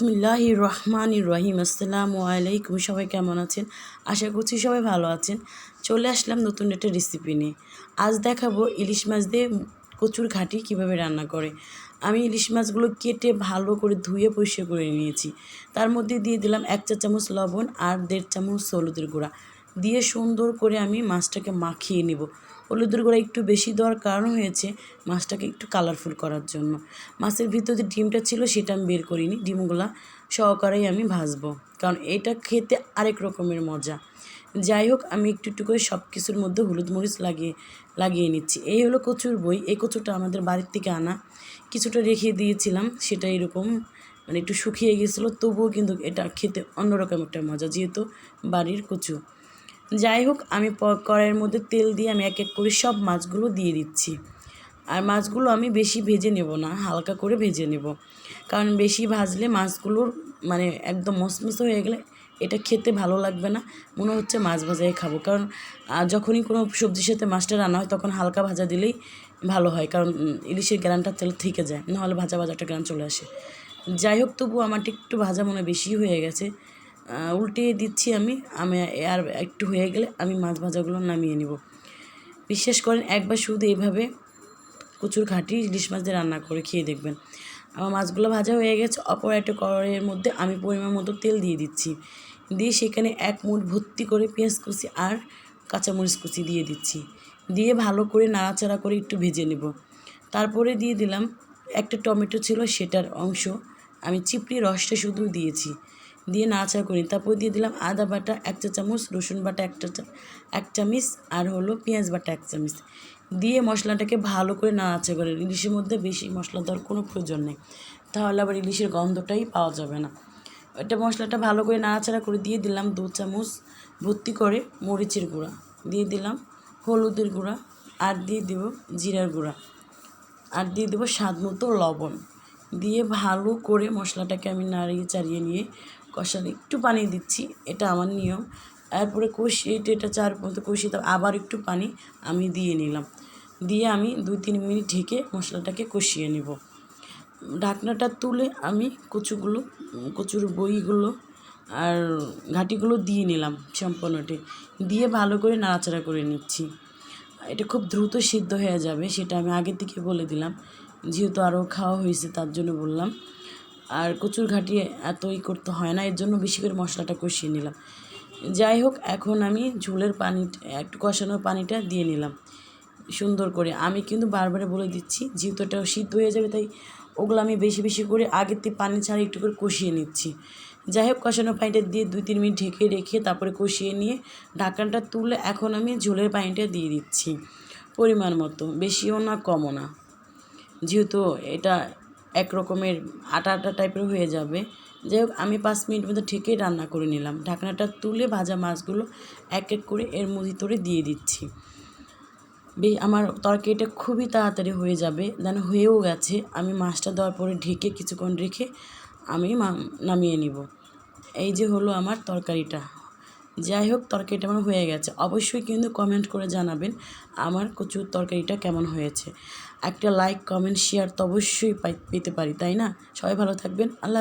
বিসমিল্লাহির রহমানির রহিম। আসসালামু আলাইকুম। সবাই কেমন আছেন? আশা করছি সবাই ভালো আছেন। চলে আসলাম নতুন একটা রেসিপি নিয়ে। আজ দেখাবো ইলিশ মাছ দিয়ে কচুর ঘাটি কীভাবে রান্না করে। আমি ইলিশ মাছগুলো কেটে ভালো করে ধুয়ে পরিষ্কার করে নিয়েছি। তার মধ্যে দিয়ে দিলাম 1 চা চামচ লবণ আর 1.5 চামচ হলুদের গুঁড়া দিয়ে সুন্দর করে আমি মাছটাকে মাখিয়ে নেব। হলুদের গুঁড়া একটু বেশি দেওয়ার কারণ হয়েছে মাছটাকে একটু কালারফুল করার জন্য। মাছের ভিতরে যে ডিমটা ছিল সেটা আমি বের করিনি, ডিমগুলা সহকারেই আমি ভাজবো, কারণ এটা খেতে আরেক রকমের মজা। যাই হোক, আমি একটু একটু করে সব কিছুর মধ্যে হলুদ মরিচ লাগিয়ে নিচ্ছি। এই হলো কচুর বই। এই কচুটা আমাদের বাড়ির থেকে আনা, কিছুটা রেখে দিয়েছিলাম, সেটা এরকম মানে একটু শুকিয়ে গেছিলো, তবুও কিন্তু এটা খেতে অন্যরকম একটা মজা, যেহেতু বাড়ির কচু। যাই হোক, আমি কড়াইয়ের মধ্যে তেল দিয়ে আমি এক এক করে সব মাছগুলো দিয়ে দিচ্ছি। আর মাছগুলো আমি বেশি ভেজে নেব না, হালকা করে ভেজে নেব, কারণ বেশি ভাজলে মাছগুলোর মানে একদম মচমচে হয়ে গেলে এটা খেতে ভালো লাগবে না, মনে হচ্ছে মাছ ভাজাই খাবো। কারণ যখনই কোনো সবজির সাথে মাছটা রান্না হয় তখন হালকা ভাজা দিলেই ভালো হয়, কারণ ইলিশের গ্রানটা তেল থেকে যায়, নাহলে ভাজা ভাজা একটা গ্রান চলে আসে। যাই হোক, তবু আমারটা একটু ভাজা মনে বেশি হয়ে গেছে, উল্টিয়ে দিচ্ছি আমি। আর একটু হয়ে গেলে আমি মাছ ভাজাগুলো নামিয়ে নেব। বিশ্বাস করেন, একবার শুধু এভাবে কচুর ঘাটি ইলিশ মাছ দিয়ে রান্না করে খেয়ে দেখবেন। আমার মাছগুলো ভাজা হয়ে গেছে। অপর একটা কড়াইয়ের মধ্যে আমি পরিমাণ মতো তেল দিয়ে দিচ্ছি, দিয়ে সেখানে 1 মুঠ ভর্তি করে পেঁয়াজ কুচি আর কাঁচামরিচ কুচি দিয়ে দিচ্ছি, দিয়ে ভালো করে নাড়াচাড়া করে একটু ভেজে নেব। তারপরে দিয়ে দিলাম একটা টমেটো ছিল, সেটার অংশ আমি চিপড়ি রসটা শুধু দিয়েছি, দিয়ে নাড়াচাড়া করি। তারপর দিয়ে দিলাম আদা বাটা 1 চা চামচ, রসুন বাটা 1 চামচ, আর হলো পেঁয়াজ বাটা 1 চামচ দিয়ে মশলাটাকে ভালো করে নাড়াচাড়া করে। ইলিশের মধ্যে বেশি মশলা দেওয়ার কোনো প্রয়োজন নেই, তাহলে আবার ইলিশের গন্ধটাই পাওয়া যাবে না। এটা মশলাটা ভালো করে নাড়াচাড়া করে দিয়ে দিলাম 2 চামচ ভর্তি করে মরিচের গুঁড়া, দিয়ে দিলাম হলুদের গুঁড়া, আর দিয়ে দেব জিরার গুঁড়া, আর দিয়ে দেবো স্বাদ মতো লবণ, দিয়ে ভালো করে মশলাটাকে আমি নাড়িয়ে চাড়িয়ে নিয়ে কষানো, একটু পানি দিচ্ছি, এটা আমার নিয়ম। এরপরে কষিয়ে এটা 4 মতো কষিয়ে আবার একটু পানি আমি দিয়ে নিলাম, দিয়ে আমি 2-3 মিনিট ঢেকে মশলাটাকে কষিয়ে নেব। ঢাকনাটা তুলে আমি কচুর বইগুলো আর ঘাটিগুলো দিয়ে নিলাম সম্পূর্ণটি, দিয়ে ভালো করে নাড়াচাড়া করে নিচ্ছি। এটা খুব দ্রুত সিদ্ধ হয়ে যাবে, সেটা আমি আগের থেকে বলে দিলাম, যেহেতু আরও খাওয়া হয়েছে তার জন্য বললাম। আর কচুর ঘাটি এতই করতে হয় না, এর জন্য বেশি করে মশলাটা কষিয়ে নিলাম। যাই হোক, এখন আমি ঝোলের পানি একটু কষানোর পানিটা দিয়ে নিলাম সুন্দর করে। আমি কিন্তু বারবার বলে দিচ্ছি, যেহেতু এটা সিদ্ধ হয়ে যাবে, তাই ওগুলো আমি বেশি বেশি করে আগের থেকে পানি ছাড়া একটু করে কষিয়ে নিচ্ছি। যাই হোক, কষানোর পানিটা দিয়ে 2-3 মিনিট ঢেকে রেখে তারপরে কষিয়ে নিয়ে ঢাকনাটা তুলে এখন আমি ঝোলের পানিটা দিয়ে দিচ্ছি পরিমাণ মতো, বেশিও না কমও না, যেহেতু এটা এক রকমের আটা আটা টাইপের হয়ে যাবে। যাই হোক, আমি 5 মিনিট মতো ঢেকে রান্না করে নিলাম। ঢাকনাটা তুলে ভাজা মাছগুলো এক এক করে এর ভিতরে দিয়ে দিচ্ছি। আমার তরকারিটা খুবই তাড়াতাড়ি হয়ে যাবে, দেন হয়েও গেছে। আমি মাছটা দেওয়ার পরে ঢেকে কিছুক্ষণ রেখে আমি নামিয়ে নিব। এই যে হলো আমার তরকারিটা। যাই হোক, তরকারিটা আমার হয়ে গেছে। অবশ্যই কিন্তু কমেন্ট করে জানাবেন আমার কচুর তরকারিটা কেমন হয়েছে। একটা লাইক, কমেন্ট, শেয়ার তো অবশ্যই পেতে পারি, তাই না? সবাই ভালো থাকবেন। আল্লাহ।